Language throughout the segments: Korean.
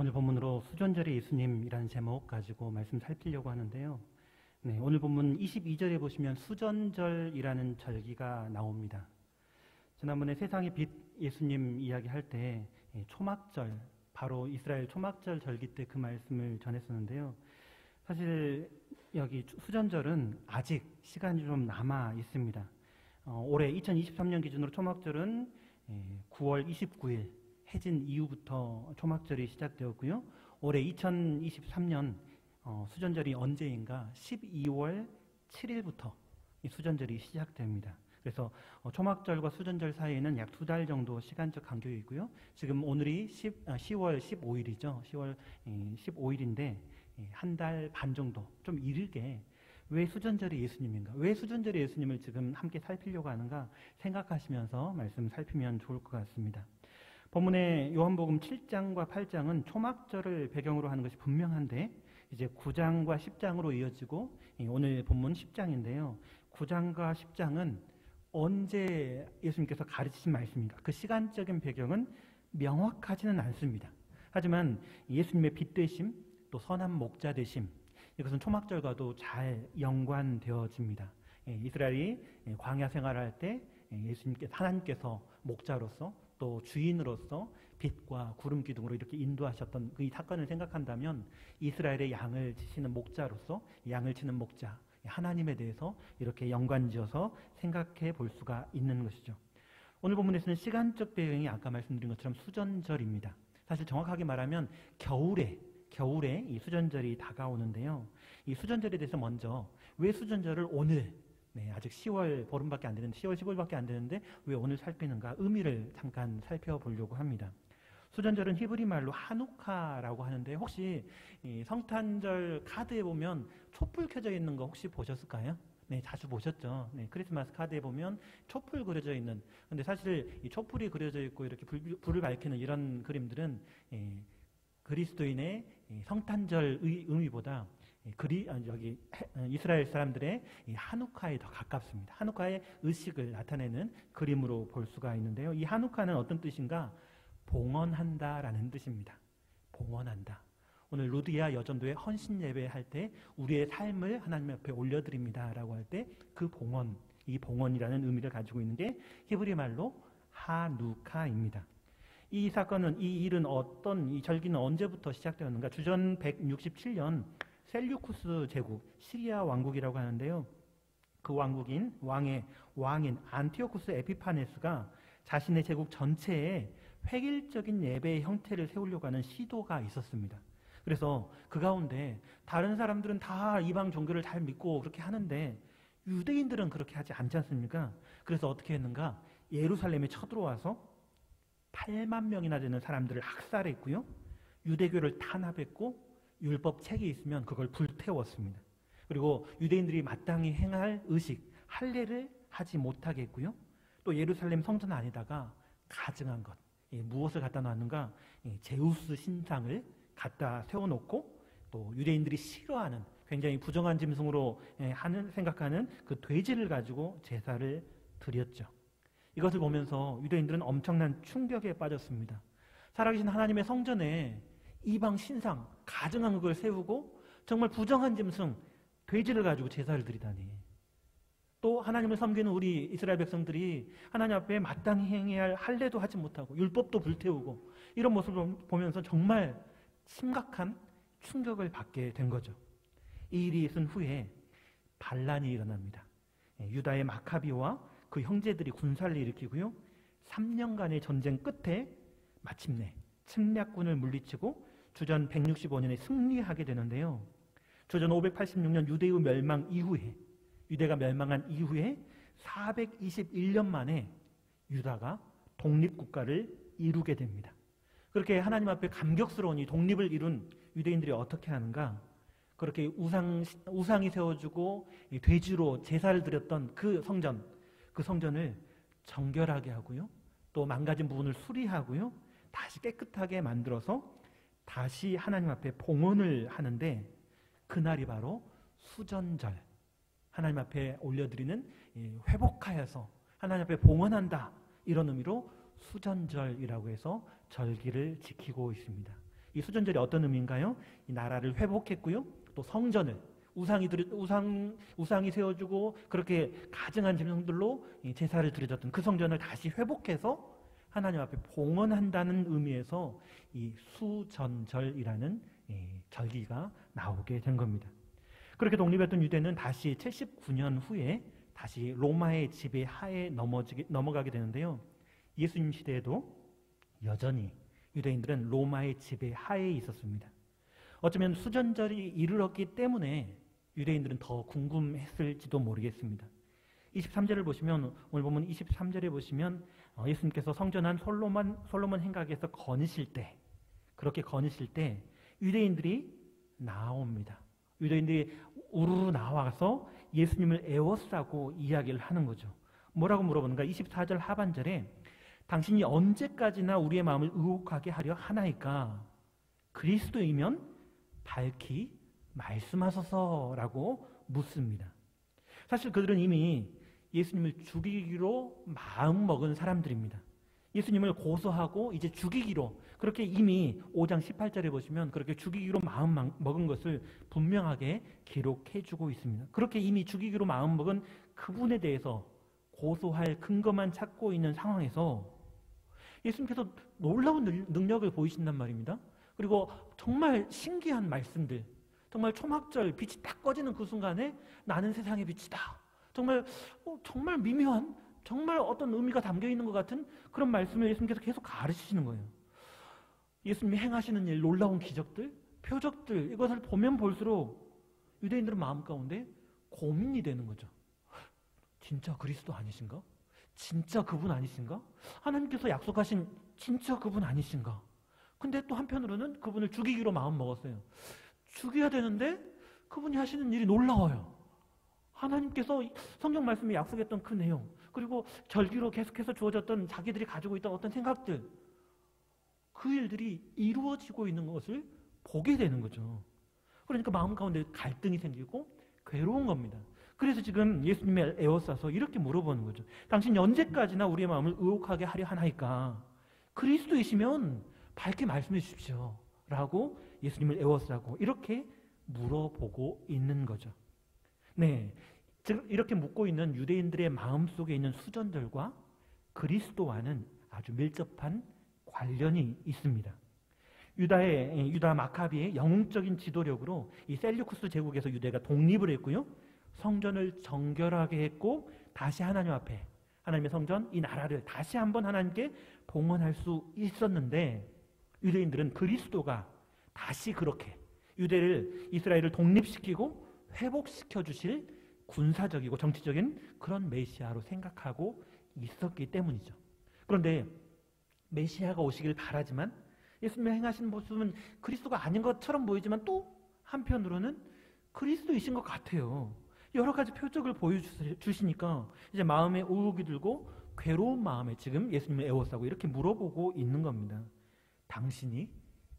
오늘 본문으로 수전절의 예수님이라는 제목 가지고 말씀 살피려고 하는데요. 오늘 본문 22절에 보시면 수전절이라는 절기가 나옵니다. 지난번에 세상의 빛 예수님 이야기할 때 초막절, 바로 이스라엘 초막절 절기 때 그 말씀을 전했었는데요. 사실 여기 수전절은 아직 시간이 좀 남아 있습니다. 올해 2023년 기준으로 초막절은 9월 29일 해진 이후부터 초막절이 시작되었고요. 올해 2023년 수전절이 언제인가 12월 7일부터 이 수전절이 시작됩니다. 그래서 초막절과 수전절 사이에는 약 2달 정도 시간적 간격이 있고요. 지금 오늘이 10월 15일이죠. 10월 15일인데 한 달 반 정도 좀 이르게 왜 수전절이 예수님인가? 왜 수전절이 예수님을 지금 함께 살피려고 하는가 생각하시면서 말씀 살피면 좋을 것 같습니다. 본문의 요한복음 7장과 8장은 초막절을 배경으로 하는 것이 분명한데 이제 9장과 10장으로 이어지고 오늘 본문 10장인데요. 9장과 10장은 언제 예수님께서 가르치신 말씀인가? 그 시간적인 배경은 명확하지는 않습니다. 하지만 예수님의 빛 되심, 또 선한 목자 되심, 이것은 초막절과도 잘 연관되어집니다. 이스라엘이 광야 생활할 때 예수님께서 하나님께서 목자로서 또 주인으로서 빛과 구름 기둥으로 이렇게 인도하셨던 그 이 사건을 생각한다면 이스라엘의 양을 치시는 목자로서 양을 치는 목자 하나님에 대해서 이렇게 연관지어서 생각해 볼 수가 있는 것이죠. 오늘 본문에서는 시간적 배경이 아까 말씀드린 것처럼 수전절입니다. 사실 정확하게 말하면 겨울에 이 수전절이 다가오는데요. 이 수전절에 대해서 먼저 왜 수전절을 오늘 아직 10월 보름밖에 안 되는데 10월 15일밖에 안 되는데 왜 오늘 살피는가 의미를 잠깐 살펴보려고 합니다. 수전절은 히브리 말로 하누카라고 하는데 혹시 이 성탄절 카드에 보면 촛불 켜져 있는 거 혹시 보셨을까요? 네, 자주 보셨죠. 크리스마스 카드에 보면 촛불 그려져 있는. 근데 사실 이 촛불이 그려져 있고 이렇게 불을 밝히는 이런 그림들은 그리스도인의 성탄절 의미보다 여기 이스라엘 사람들의 하누카에 더 가깝습니다. 하누카의 의식을 나타내는 그림으로 볼 수가 있는데요. 이 하누카는 어떤 뜻인가? 봉헌한다라는 뜻입니다. 봉헌한다. 오늘 루디아 여전도의 헌신 예배할 때 우리의 삶을 하나님 앞에 올려드립니다라고 할 때 그 봉헌, 이 봉헌이라는 의미를 가지고 있는 게 히브리 말로 하누카입니다. 이 사건은 이 절기는 언제부터 시작되었는가? 주전 167년 셀류쿠스 제국, 시리아 왕국이라고 하는데요. 그 왕인 안티오쿠스 에피파네스가 자신의 제국 전체에 획일적인 예배의 형태를 세우려고 하는 시도가 있었습니다. 그래서 그 가운데 다른 사람들은 다 이방 종교를 잘 믿고 그렇게 하는데 유대인들은 그렇게 하지 않지 않습니까? 그래서 어떻게 했는가? 예루살렘에 쳐들어와서 8만 명이나 되는 사람들을 학살했고요. 유대교를 탄압했고 율법 책이 있으면 그걸 불태웠습니다. 그리고 유대인들이 마땅히 행할 의식, 할례를 하지 못하게 했고요. 또 예루살렘 성전 안에다가 가증한 것, 무엇을 갖다 놨는가? 제우스 신상을 갖다 세워놓고 또 유대인들이 싫어하는 굉장히 부정한 짐승으로 생각하는 그 돼지를 가지고 제사를 드렸죠. 이것을 보면서 유대인들은 엄청난 충격에 빠졌습니다. 살아계신 하나님의 성전에 이방 신상, 가증한 그걸 세우고 정말 부정한 짐승, 돼지를 가지고 제사를 드리다니. 또 하나님을 섬기는 우리 이스라엘 백성들이 하나님 앞에 마땅히 행해야 할 할례도 하지 못하고 율법도 불태우고 이런 모습을 보면서 정말 심각한 충격을 받게 된 거죠. 이 일이 있은 후에 반란이 일어납니다. 유다의 마카비와 그 형제들이 군사를 일으키고요. 3년간의 전쟁 끝에 마침내 침략군을 물리치고 주전 165년에 승리하게 되는데요. 주전 586년 유대가 멸망한 이후에 421년 만에 유다가 독립국가를 이루게 됩니다. 그렇게 하나님 앞에 감격스러운 이 독립을 이룬 유대인들이 어떻게 하는가? 그렇게 우상이 세워주고 돼지로 제사를 드렸던 그 성전을 정결하게 하고요. 또 망가진 부분을 수리하고요. 다시 깨끗하게 만들어서 다시 하나님 앞에 봉헌을 하는데 그날이 바로 수전절, 하나님 앞에 올려드리는 회복하여서 하나님 앞에 봉헌한다 이런 의미로 수전절이라고 해서 절기를 지키고 있습니다. 이 수전절이 어떤 의미인가요? 이 나라를 회복했고요. 또 성전을 우상이 세워주고 그렇게 가증한 짐승들로 제사를 드려졌던 그 성전을 다시 회복해서 하나님 앞에 봉헌한다는 의미에서 이 수전절이라는 절기가 나오게 된 겁니다. 그렇게 독립했던 유대는 다시 79년 후에 다시 로마의 지배 하에 넘어가게 되는데요. 예수님 시대에도 여전히 유대인들은 로마의 지배 하에 있었습니다. 어쩌면 수전절이 이르렀기 때문에 유대인들은 더 궁금했을지도 모르겠습니다. 23절을 보시면, 오늘 보면 23절에 보시면 예수님께서 성전한 솔로몬 행각에서 그렇게 거니실 때 유대인들이 나옵니다. 유대인들이 우르르 나와서 예수님을 에워싸고 이야기를 하는 거죠. 뭐라고 물어보는가? 24절 하반절에 당신이 언제까지나 우리의 마음을 의혹하게 하려 하나이까? 그리스도이면 밝히 말씀하소서라고 묻습니다. 사실 그들은 이미 예수님을 죽이기로 마음먹은 사람들입니다. 예수님을 고소하고 이제 죽이기로, 그렇게 이미 5장 18절에 보시면 그렇게 죽이기로 마음먹은 것을 분명하게 기록해주고 있습니다. 그렇게 이미 죽이기로 마음먹은 그분에 대해서 고소할 근거만 찾고 있는 상황에서 예수님께서 놀라운 능력을 보이신단 말입니다. 그리고 정말 신기한 말씀들, 정말 초막절 빛이 딱 꺼지는 그 순간에 나는 세상의 빛이다. 정말 미묘한, 정말 어떤 의미가 담겨 있는 것 같은 그런 말씀을 예수님께서 계속 가르치시는 거예요. 예수님이 행하시는 일, 놀라운 기적들, 표적들, 이것을 보면 볼수록 유대인들은 마음 가운데 고민이 되는 거죠. 진짜 그리스도 아니신가? 진짜 그분 아니신가? 하나님께서 약속하신 진짜 그분 아니신가? 근데 또 한편으로는 그분을 죽이기로 마음 먹었어요. 죽여야 되는데 그분이 하시는 일이 놀라워요. 하나님께서 성경 말씀에 약속했던 그 내용, 그리고 절기로 계속해서 주어졌던 자기들이 가지고 있던 어떤 생각들, 그 일들이 이루어지고 있는 것을 보게 되는 거죠. 그러니까 마음 가운데 갈등이 생기고 괴로운 겁니다. 그래서 지금 예수님을 에워싸서 이렇게 물어보는 거죠. 당신이 언제까지나 우리의 마음을 의혹하게 하려 하나이까? 그리스도이시면 밝게 말씀해 주십시오 라고 예수님을 에워싸고 이렇게 물어보고 있는 거죠. 네, 즉 이렇게 묻고 있는 유대인들의 마음속에 있는 수전들과 그리스도와는 아주 밀접한 관련이 있습니다. 유다 마카비의 영웅적인 지도력으로 이 셀류쿠스 제국에서 유대가 독립을 했고요. 성전을 정결하게 했고 다시 하나님 앞에, 하나님의 성전, 이 나라를 다시 한번 하나님께 봉헌할 수 있었는데, 유대인들은 그리스도가 다시 그렇게 이스라엘을 독립시키고 회복시켜 주실 군사적이고 정치적인 그런 메시아로 생각하고 있었기 때문이죠. 그런데 메시아가 오시길 바라지만 예수님이 행하신 모습은 그리스도가 아닌 것처럼 보이지만 또 한편으로는 그리스도이신 것 같아요. 여러 가지 표적을 보여주시니까 이제 마음에 의혹이 들고 괴로운 마음에 지금 예수님을 에워싸고 이렇게 물어보고 있는 겁니다. 당신이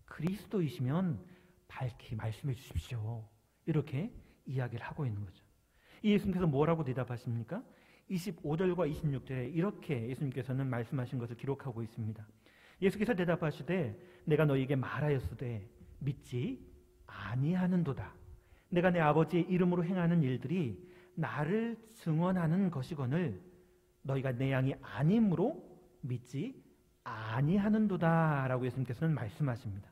그리스도이시면 밝히 말씀해 주십시오. 이렇게 이야기를 하고 있는 거죠. 이 예수님께서 뭐라고 대답하십니까? 25절과 26절에 이렇게 예수님께서는 말씀하신 것을 기록하고 있습니다. 예수께서 대답하시되 내가 너희에게 말하였으되 믿지 아니하는도다. 내가 내 아버지의 이름으로 행하는 일들이 나를 증언하는 것이거늘 너희가 내 양이 아님으로 믿지 아니하는도다 라고 예수님께서는 말씀하십니다.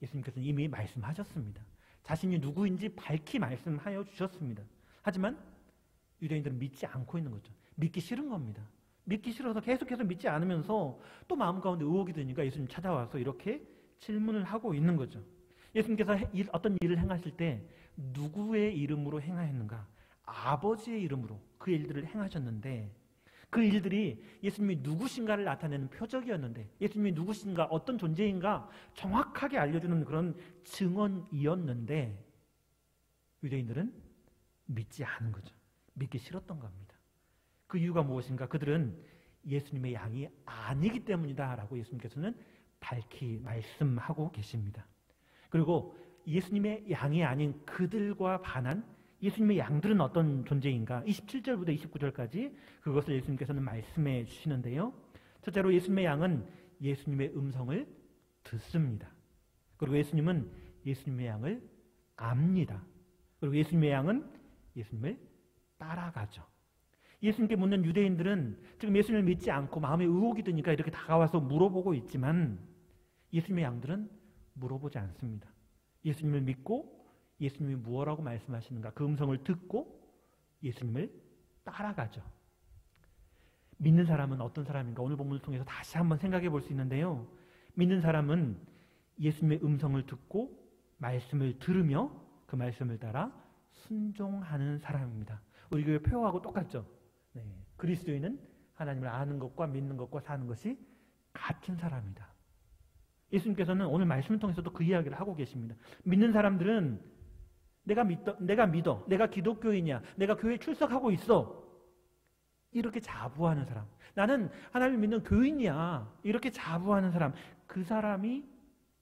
예수님께서는 이미 말씀하셨습니다. 자신이 누구인지 밝히 말씀하여 주셨습니다. 하지만 유대인들은 믿지 않고 있는 거죠. 믿기 싫은 겁니다. 믿기 싫어서 계속해서 믿지 않으면서 또 마음 가운데 의혹이 드니까 예수님 찾아와서 이렇게 질문을 하고 있는 거죠. 예수님께서 어떤 일을 행하실 때 누구의 이름으로 행하였는가? 아버지의 이름으로 그 일들을 행하셨는데, 그 일들이 예수님이 누구신가를 나타내는 표적이었는데, 예수님이 누구신가, 어떤 존재인가 정확하게 알려주는 그런 증언이었는데 유대인들은 믿지 않은 거죠. 믿기 싫었던 겁니다. 그 이유가 무엇인가? 그들은 예수님의 양이 아니기 때문이다 라고 예수님께서는 밝히 말씀하고 계십니다. 그리고 예수님의 양이 아닌 그들과 반한 예수님의 양들은 어떤 존재인가? 27절부터 29절까지 그것을 예수님께서는 말씀해 주시는데요. 첫째로 예수님의 양은 예수님의 음성을 듣습니다. 그리고 예수님은 예수님의 양을 압니다. 그리고 예수님의 양은 예수님을 따라가죠. 예수님께 묻는 유대인들은 지금 예수님을 믿지 않고 마음에 의혹이 드니까 이렇게 다가와서 물어보고 있지만 예수님의 양들은 물어보지 않습니다. 예수님을 믿고 예수님이 무엇라고 말씀하시는가 그 음성을 듣고 예수님을 따라가죠. 믿는 사람은 어떤 사람인가 오늘 본문을 통해서 다시 한번 생각해 볼 수 있는데요. 믿는 사람은 예수님의 음성을 듣고 말씀을 들으며 그 말씀을 따라 순종하는 사람입니다. 우리 교회 표하고 똑같죠. 네. 그리스도인은 하나님을 아는 것과 믿는 것과 사는 것이 같은 사람이다. 예수님께서는 오늘 말씀을 통해서도 그 이야기를 하고 계십니다. 믿는 사람들은 내가 믿어, 내가 기독교인이야, 내가 교회에 출석하고 있어, 이렇게 자부하는 사람, 나는 하나님을 믿는 교인이야, 이렇게 자부하는 사람, 그 사람이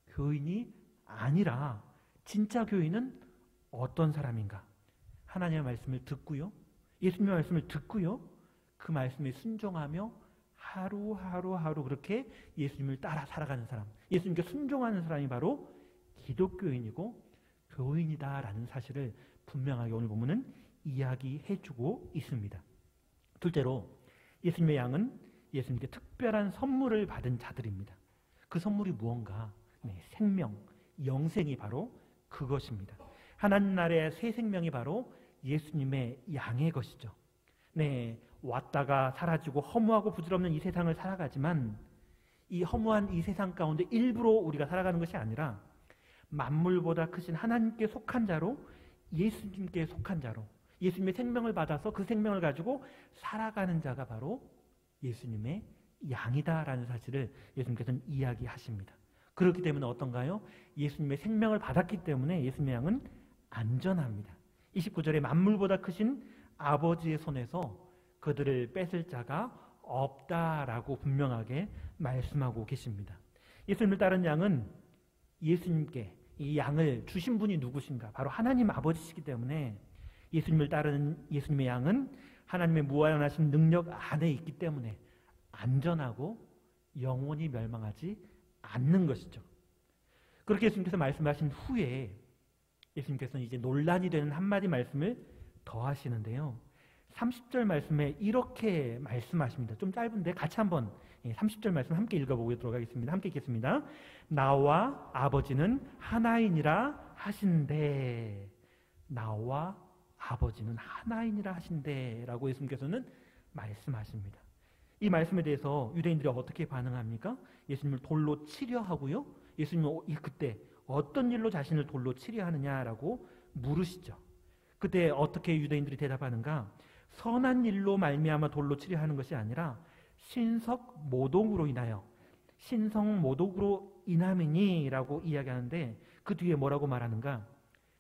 교인이 아니라 진짜 교인은 어떤 사람인가? 하나님의 말씀을 듣고요, 예수님의 말씀을 듣고요, 그 말씀에 순종하며 하루 그렇게 예수님을 따라 살아가는 사람, 예수님께 순종하는 사람이 바로 기독교인이고 교인이다라는 사실을 분명하게 오늘 보면은 이야기해주고 있습니다. 둘째로 예수님의 양은 예수님께 특별한 선물을 받은 자들입니다. 그 선물이 무언가? 네, 생명, 영생이 바로 그것입니다. 하나님 나라의 새 생명이 바로 예수님의 양의 것이죠. 네, 왔다가 사라지고 허무하고 부질없는 이 세상을 살아가지만 이 허무한 이 세상 가운데 일부러 우리가 살아가는 것이 아니라 만물보다 크신 하나님께 속한 자로, 예수님께 속한 자로, 예수님의 생명을 받아서 그 생명을 가지고 살아가는 자가 바로 예수님의 양이다라는 사실을 예수님께서는 이야기하십니다. 그렇기 때문에 어떤가요? 예수님의 생명을 받았기 때문에 예수님의 양은 안전합니다. 29절에 만물보다 크신 아버지의 손에서 그들을 뺏을 자가 없다라고 분명하게 말씀하고 계십니다. 예수님을 따른 양은 예수님께 이 양을 주신 분이 누구신가? 바로 하나님 아버지시기 때문에 예수님을 따르는 예수님의 양은 하나님의 무한하신 능력 안에 있기 때문에 안전하고 영원히 멸망하지 않는 것이죠. 그렇게 예수님께서 말씀하신 후에 예수님께서는 이제 논란이 되는 한마디 말씀을 더하시는데요. 30절 말씀에 이렇게 말씀하십니다. 좀 짧은데 같이 한번 30절 말씀 함께 읽어보도록 하겠습니다. 함께 읽겠습니다. 나와 아버지는 하나이니라 하신대. 나와 아버지는 하나이니라 하신대 라고 예수님께서는 말씀하십니다. 이 말씀에 대해서 유대인들이 어떻게 반응합니까? 예수님을 돌로 치려 하고요, 예수님은 그때 어떤 일로 자신을 돌로 치려 하느냐라고 물으시죠. 그때 어떻게 유대인들이 대답하는가? 선한 일로 말미암아 돌로 치려 하는 것이 아니라 신성모독으로 인함이니 라고 이야기하는데 그 뒤에 뭐라고 말하는가?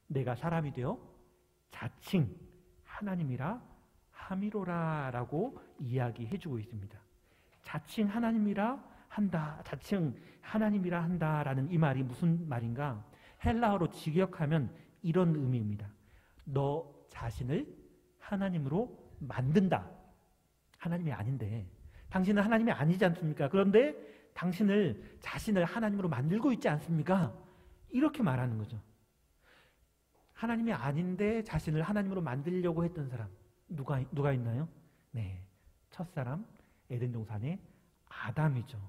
내가 사람이 되어 자칭 하나님이라 함이로라 라고 이야기해주고 있습니다. 자칭 하나님이라 한다라는 이 말이 무슨 말인가? 헬라어로 직역하면 이런 의미입니다. 너 자신을 하나님으로 만든다. 하나님이 아닌데, 당신은 하나님이 아니지 않습니까? 그런데 자신을 하나님으로 만들고 있지 않습니까? 이렇게 말하는 거죠. 하나님이 아닌데 자신을 하나님으로 만들려고 했던 사람 누가 있나요? 네, 첫사람 에덴 동산의 아담이죠.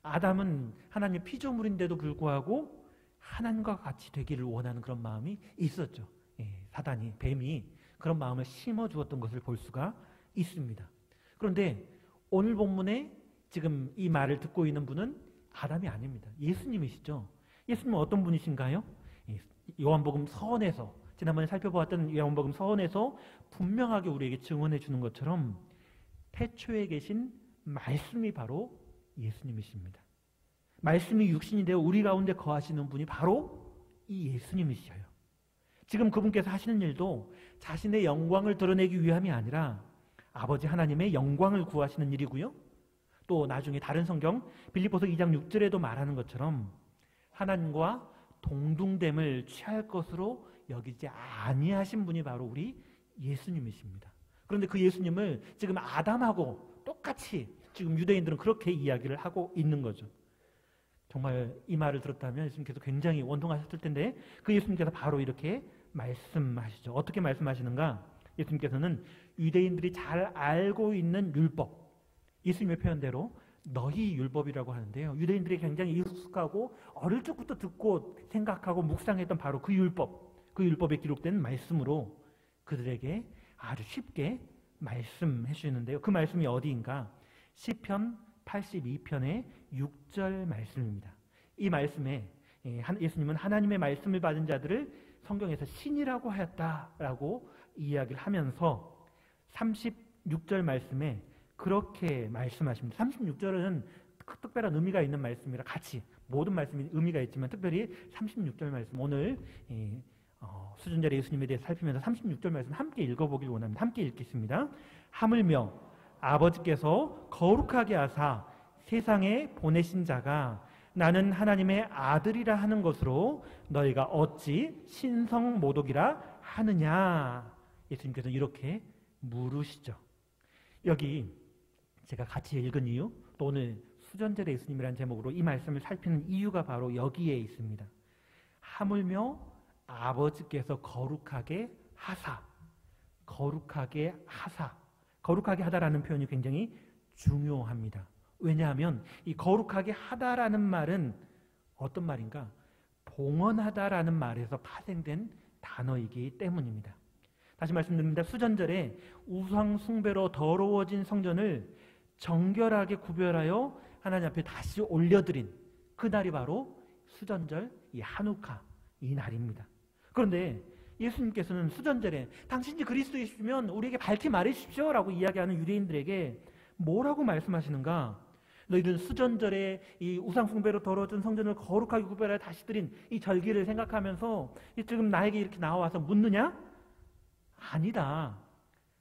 아담은 하나님의 피조물인데도 불구하고 하나님과 같이 되기를 원하는 그런 마음이 있었죠. 사단이, 뱀이 그런 마음을 심어주었던 것을 볼 수가 있습니다. 그런데 오늘 본문에 지금 이 말을 듣고 있는 분은 아담이 아닙니다. 예수님이시죠. 예수님은 어떤 분이신가요? 요한복음 서원에서, 지난번에 살펴보았던 요한복음 서원에서 분명하게 우리에게 증언해 주는 것처럼 태초에 계신 말씀이 바로 예수님이십니다. 말씀이 육신이 되어 우리 가운데 거하시는 분이 바로 이 예수님이셔요. 지금 그분께서 하시는 일도 자신의 영광을 드러내기 위함이 아니라 아버지 하나님의 영광을 구하시는 일이고요. 또 나중에 다른 성경 빌립보서 2장 6절에도 말하는 것처럼 하나님과 동등됨을 취할 것으로 여기지 아니하신 분이 바로 우리 예수님이십니다. 그런데 그 예수님을 지금 아담하고 똑같이 지금 유대인들은 그렇게 이야기를 하고 있는 거죠. 정말 이 말을 들었다면 예수님께서 굉장히 원통하셨을 텐데 그 예수님께서 바로 이렇게 말씀하시죠. 어떻게 말씀하시는가? 예수님께서는 유대인들이 잘 알고 있는 율법, 예수님의 표현대로 너희 율법이라고 하는데요. 유대인들이 굉장히 익숙하고 어릴 적부터 듣고 생각하고 묵상했던 바로 그 율법에 기록된 말씀으로 그들에게 아주 쉽게 말씀해 주시는데요. 그 말씀이 어디인가? 시편 82편의 6절 말씀입니다. 이 말씀에 예수님은 하나님의 말씀을 받은 자들을 성경에서 신이라고 하였다라고 이야기를 하면서 36절 말씀에 그렇게 말씀하십니다. 36절은 특별한 의미가 있는 말씀이라 같이 모든 말씀이 의미가 있지만 특별히 36절 말씀 오늘 수전절의 예수님에 대해 살피면서 36절 말씀 함께 읽어보길 원합니다. 함께 읽겠습니다. 하물며 아버지께서 거룩하게 하사 세상에 보내신 자가 나는 하나님의 아들이라 하는 것으로 너희가 어찌 신성모독이라 하느냐. 예수님께서 이렇게 물으시죠. 여기 제가 같이 읽은 이유, 또 오늘 수전절의 예수님이라는 제목으로 이 말씀을 살피는 이유가 바로 여기에 있습니다. 하물며 아버지께서 거룩하게 하사, 거룩하게 하다라는 표현이 굉장히 중요합니다. 왜냐하면 이 거룩하게 하다라는 말은 어떤 말인가? 봉헌하다라는 말에서 파생된 단어이기 때문입니다. 다시 말씀드립니다. 수전절에 우상 숭배로 더러워진 성전을 정결하게 구별하여 하나님 앞에 다시 올려드린 그 날이 바로 수전절 이 하누카 이 날입니다. 그런데 예수님께서는 수전절에 당신이 그리스도이시면 우리에게 밝히 말해주십시오 라고 이야기하는 유대인들에게 뭐라고 말씀하시는가? 너희들은 수전절에 이 우상 숭배로 더러워진 성전을 거룩하게 구별하여 다시 드린 이 절기를 생각하면서 지금 나에게 이렇게 나와서 묻느냐? 아니다.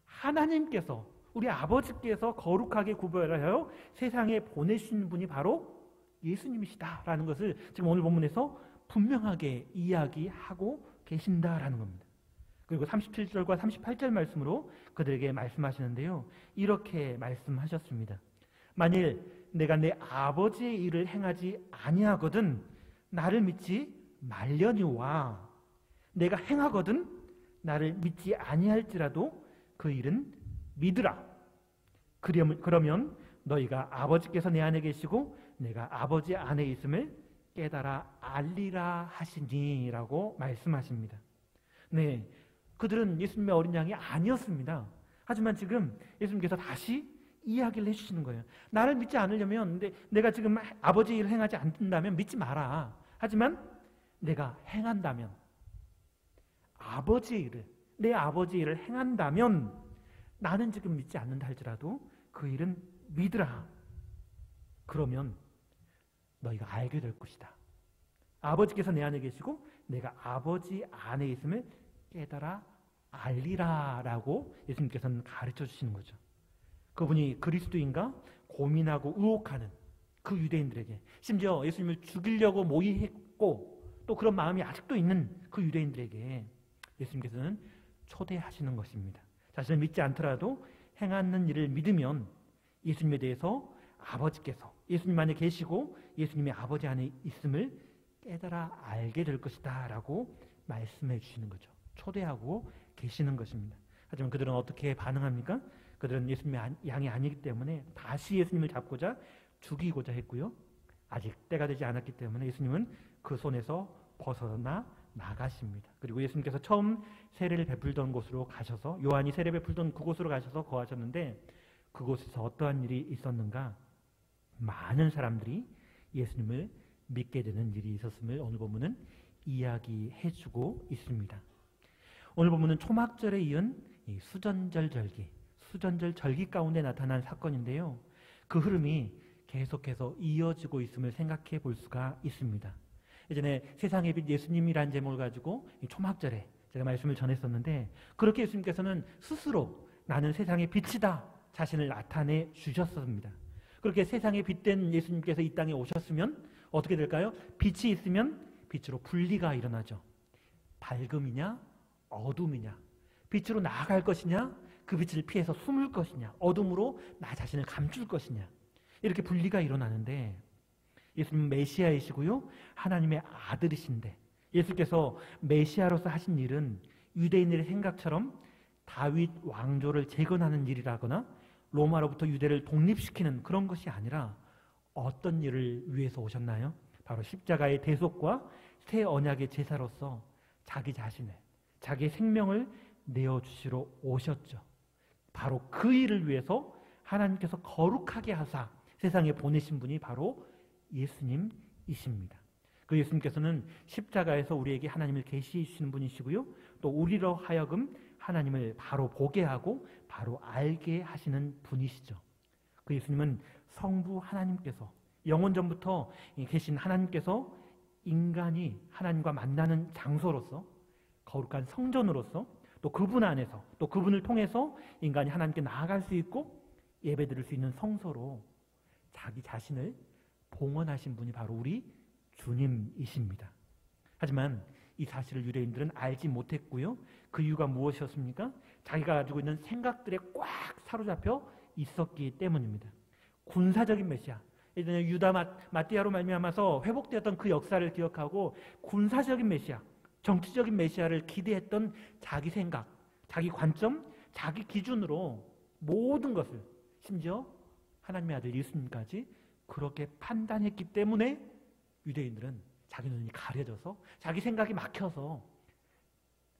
하나님께서 우리 아버지께서 거룩하게 구별하여 세상에 보내신 분이 바로 예수님이시다라는 것을 지금 오늘 본문에서 분명하게 이야기하고 계신다라는 겁니다. 그리고 37절과 38절 말씀으로 그들에게 말씀하시는데요. 이렇게 말씀하셨습니다. 만일 내가 내 아버지의 일을 행하지 아니하거든 나를 믿지 말려니와 내가 행하거든 나를 믿지 아니할지라도 그 일은 믿으라. 그러면 너희가 아버지께서 내 안에 계시고 내가 아버지 안에 있음을 깨달아 알리라 하시니 라고 말씀하십니다. 네, 그들은 예수님의 어린 양이 아니었습니다. 하지만 지금 예수님께서 다시 이야기를 해주시는 거예요. 나를 믿지 않으려면 내가 지금 아버지의 일을 행하지 않는다면 믿지 마라. 하지만 내가 행한다면 내 아버지의 일을 행한다면 나는 지금 믿지 않는다 할지라도 그 일은 믿으라. 그러면 너희가 알게 될 것이다. 아버지께서 내 안에 계시고 내가 아버지 안에 있음을 깨달아 알리라 라고 예수님께서는 가르쳐 주시는 거죠. 그분이 그리스도인가 고민하고 의혹하는 그 유대인들에게, 심지어 예수님을 죽이려고 모의했고 또 그런 마음이 아직도 있는 그 유대인들에게 예수님께서는 초대하시는 것입니다. 자신을 믿지 않더라도 행하는 일을 믿으면 예수님에 대해서 아버지께서 예수님 안에 계시고 예수님의 아버지 안에 있음을 깨달아 알게 될 것이다 라고 말씀해 주시는 거죠. 초대하고 계시는 것입니다. 하지만 그들은 어떻게 반응합니까? 그들은 예수님의 양이 아니기 때문에 다시 예수님을 잡고자 죽이고자 했고요. 아직 때가 되지 않았기 때문에 예수님은 그 손에서 벗어나 나가십니다. 그리고 예수님께서 처음 세례를 베풀던 곳으로 가셔서, 요한이 세례 베풀던 그곳으로 가셔서 거하셨는데 그곳에서 어떠한 일이 있었는가? 많은 사람들이 예수님을 믿게 되는 일이 있었음을 오늘 본문은 이야기해주고 있습니다. 오늘 본문은 초막절에 이은 이 수전절 절기 가운데 나타난 사건인데요. 그 흐름이 계속해서 이어지고 있음을 생각해 볼 수가 있습니다. 예전에 세상의 빛 예수님이라는 제목을 가지고 이 초막절에 제가 말씀을 전했었는데 그렇게 예수님께서는 스스로 나는 세상의 빛이다 자신을 나타내 주셨습니다. 그렇게 세상의 빛된 예수님께서 이 땅에 오셨으면 어떻게 될까요? 빛이 있으면 빛으로 분리가 일어나죠. 밝음이냐 어둠이냐, 빛으로 나아갈 것이냐 그 빛을 피해서 숨을 것이냐, 어둠으로 나 자신을 감출 것이냐, 이렇게 분리가 일어나는데 예수님은 메시아이시고요, 하나님의 아들이신데, 예수께서 메시아로서 하신 일은 유대인들의 생각처럼 다윗 왕조를 재건하는 일이라거나 로마로부터 유대를 독립시키는 그런 것이 아니라 어떤 일을 위해서 오셨나요? 바로 십자가의 대속과 새 언약의 제사로서 자기 자신을, 자기의 생명을 내어주시러 오셨죠. 바로 그 일을 위해서 하나님께서 거룩하게 하사 세상에 보내신 분이 바로 예수님이십니다. 그 예수님께서는 십자가에서 우리에게 하나님을 계시해 주시는 분이시고요, 또 우리로 하여금 하나님을 바로 보게 하고 바로 알게 하시는 분이시죠. 그 예수님은 성부 하나님께서, 영원 전부터 계신 하나님께서 인간이 하나님과 만나는 장소로서, 거룩한 성전으로서, 또 그분 안에서, 또 그분을 통해서 인간이 하나님께 나아갈 수 있고 예배드릴 수 있는 성소로 자기 자신을 봉헌하신 분이 바로 우리 주님이십니다. 하지만 이 사실을 유대인들은 알지 못했고요, 그 이유가 무엇이었습니까? 자기가 가지고 있는 생각들에 꽉 사로잡혀 있었기 때문입니다. 군사적인 메시아, 예전에 유다 마띠아로 말미암아서 회복되었던 그 역사를 기억하고 군사적인 메시아, 정치적인 메시아를 기대했던 자기 생각, 자기 관점, 자기 기준으로 모든 것을, 심지어 하나님의 아들 예수님까지 그렇게 판단했기 때문에 유대인들은 자기 눈이 가려져서, 자기 생각이 막혀서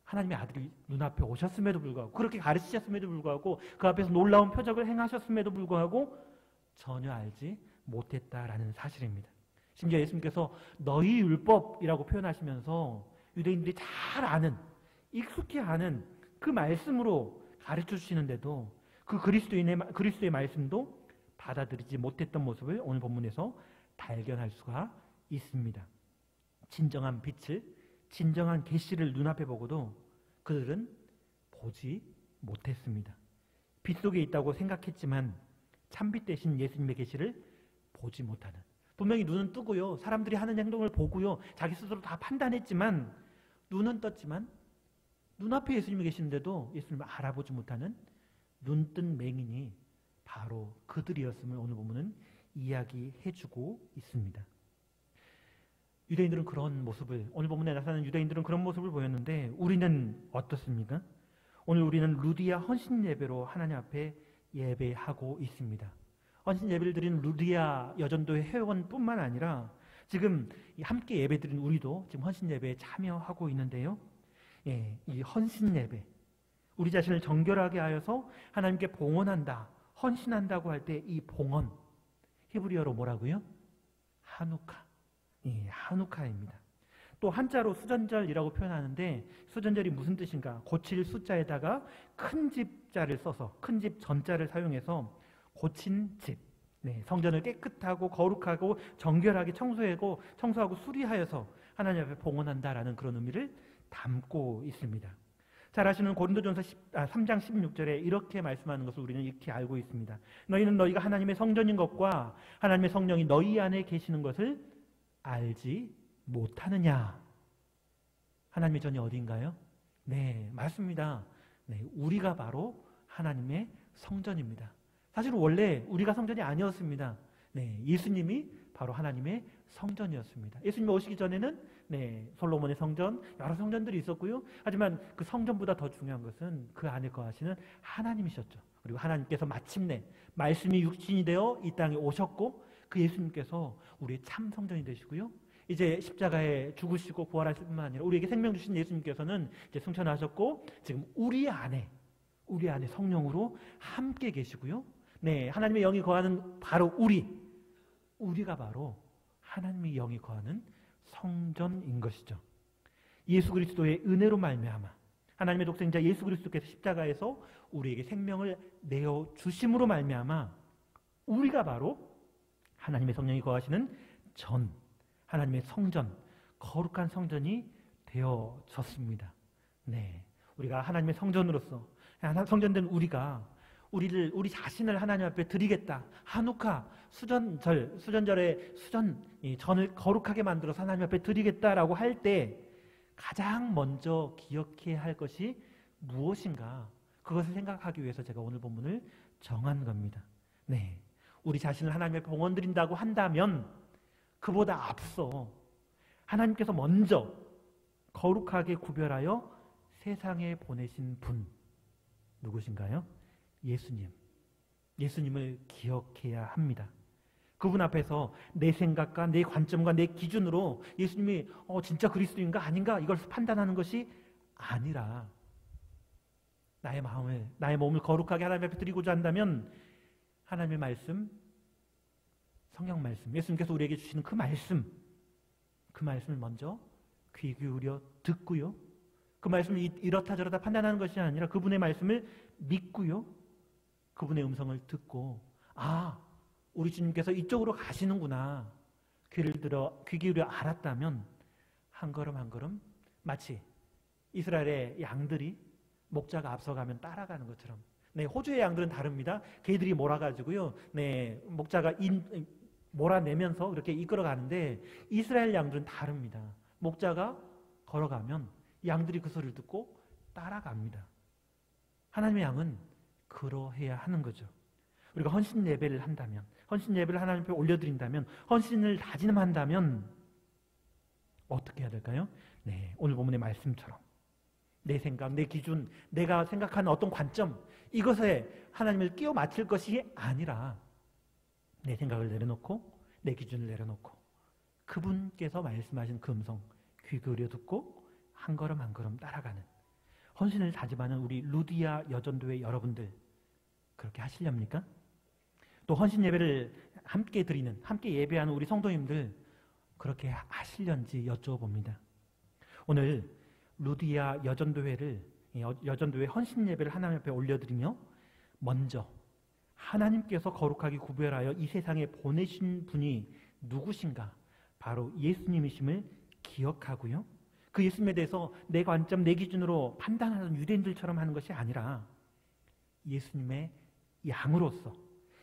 하나님의 아들이 눈앞에 오셨음에도 불구하고, 그렇게 가르치셨음에도 불구하고, 그 앞에서 놀라운 표적을 행하셨음에도 불구하고 전혀 알지 못했다라는 사실입니다. 심지어 예수님께서 너희 율법이라고 표현하시면서 유대인들이 잘 아는, 익숙히 아는 그 말씀으로 가르쳐 주시는데도 그 그리스도의 말씀도 받아들이지 못했던 모습을 오늘 본문에서 발견할 수가 있습니다. 진정한 빛을, 진정한 계시를 눈앞에 보고도 그들은 보지 못했습니다. 빛 속에 있다고 생각했지만 참빛 대신 예수님의 계시를 보지 못하는, 분명히 눈은 뜨고요, 사람들이 하는 행동을 보고요, 자기 스스로 다 판단했지만, 눈은 떴지만 눈앞에 예수님이 계시는데도 예수님을 알아보지 못하는 눈뜬 맹인이 바로 그들이었음을 오늘 보면은 이야기해주고 있습니다. 유대인들은 그런 모습을, 오늘 본문에 나타나는 유대인들은 그런 모습을 보였는데 우리는 어떻습니까? 오늘 우리는 루디아 헌신 예배로 하나님 앞에 예배하고 있습니다. 헌신 예배를 드리는 루디아 여전도의 회원뿐만 아니라 지금 함께 예배 드리는 우리도 지금 헌신 예배에 참여하고 있는데요. 이 헌신 예배, 우리 자신을 정결하게 하여서 하나님께 봉헌한다, 헌신한다고 할 때 이 봉헌, 히브리어로 뭐라고요? 하누카. 하누카입니다. 또 한자로 수전절이라고 표현하는데 수전절이 무슨 뜻인가? 고칠 숫자에다가 큰 집자를 써서, 큰 집 전자를 사용해서 고친 집, 성전을 깨끗하고 거룩하고 정결하게 청소하고 수리하여서 하나님 앞에 봉헌한다라는 그런 의미를 담고 있습니다. 잘 아시는 고린도전서 3장 16절에 이렇게 말씀하는 것을 우리는 익히 알고 있습니다. 너희는 너희가 하나님의 성전인 것과 하나님의 성령이 너희 안에 계시는 것을 알지 못하느냐. 하나님의 전이 어디인가요? 네, 맞습니다. 우리가 바로 하나님의 성전입니다. 사실은 원래 우리가 성전이 아니었습니다. 예수님이 바로 하나님의 성전이었습니다. 예수님이 오시기 전에는 솔로몬의 성전, 여러 성전들이 있었고요. 하지만 그 성전보다 더 중요한 것은 그 안에 거하시는 하나님이셨죠. 그리고 하나님께서 마침내 말씀이 육신이 되어 이 땅에 오셨고 그 예수님께서 우리의 참 성전이 되시고요. 이제 십자가에 죽으시고 부활하실 뿐만 아니라 우리에게 생명 주신 예수님께서는 이제 승천하셨고 지금 우리 안에 성령으로 함께 계시고요. 하나님의 영이 거하는 바로 우리가 바로 하나님의 영이 거하는 성전인 것이죠. 예수 그리스도의 은혜로 말미암아 하나님의 독생자 예수 그리스도께서 십자가에서 우리에게 생명을 내어 주심으로 말미암아 우리가 바로 하나님의 성령이 거하시는 하나님의 성전, 거룩한 성전이 되어졌습니다. 우리가 하나님의 성전으로서 성전된 우리 자신을 하나님 앞에 드리겠다. 하누카, 수전절에 전을 거룩하게 만들어서 하나님 앞에 드리겠다라고 할 때 가장 먼저 기억해야 할 것이 무엇인가? 그것을 생각하기 위해서 제가 오늘 본문을 정한 겁니다. 우리 자신을 하나님 앞에 봉헌 드린다고 한다면 그보다 앞서 하나님께서 먼저 거룩하게 구별하여 세상에 보내신 분 누구신가요? 예수님. 예수님을 기억해야 합니다. 그분 앞에서 내 생각과 내 관점과 내 기준으로 예수님이 진짜 그리스도인가 아닌가 이걸 판단하는 것이 아니라 나의 몸을 거룩하게 하나님 앞에 드리고자 한다면 하나님의 말씀, 성경 말씀, 예수님께서 우리에게 주시는 그 말씀을 먼저 귀 기울여 듣고요. 그 말씀을 이렇다 저렇다 판단하는 것이 아니라 그분의 말씀을 믿고요. 그분의 음성을 듣고 우리 주님께서 이쪽으로 가시는구나. 귀 기울여 알았다면 한 걸음 한 걸음 마치 이스라엘의 양들이 목자가 앞서가면 따라가는 것처럼 호주의 양들은 다릅니다. 개들이 몰아가지고요. 목자가 몰아내면서 이렇게 이끌어가는데 이스라엘 양들은 다릅니다. 목자가 걸어가면 양들이 그 소리를 듣고 따라갑니다. 하나님의 양은 그러해야 하는 거죠. 우리가 헌신 예배를 한다면, 헌신 예배를 하나님 앞에 올려드린다면, 헌신을 다짐한다면 어떻게 해야 될까요? 오늘 본문의 말씀처럼 내 생각, 내 기준, 내가 생각하는 어떤 관점 이것에 하나님을 끼워 맞출 것이 아니라 내 생각을 내려놓고 내 기준을 내려놓고 그분께서 말씀하신 그 음성 귀 기울여 듣고 한 걸음 한 걸음 따라가는 헌신을 다짐하는 우리 루디아 여전도회 여러분들 그렇게 하시렵니까? 또 헌신 예배를 함께 드리는, 함께 예배하는 우리 성도님들 그렇게 하시려는지 여쭤봅니다. 오늘 루디아 여전도회 헌신 예배를 하나님 앞에 올려드리며 먼저 하나님께서 거룩하게 구별하여 이 세상에 보내신 분이 누구신가? 바로 예수님이심을 기억하고요. 그 예수님에 대해서 내 관점, 내 기준으로 판단하는 유대인들처럼 하는 것이 아니라 예수님의 양으로서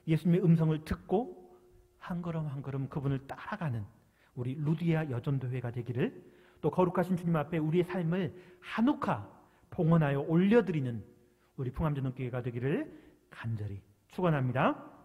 예수님의 음성을 듣고 한 걸음 한 걸음 그분을 따라가는 우리 루디아 여전도회가 되기를, 또 거룩하신 주님 앞에 우리의 삶을 한옥하 봉헌하여 올려드리는 우리 풍암전도교회가 되기를 간절히 축원합니다.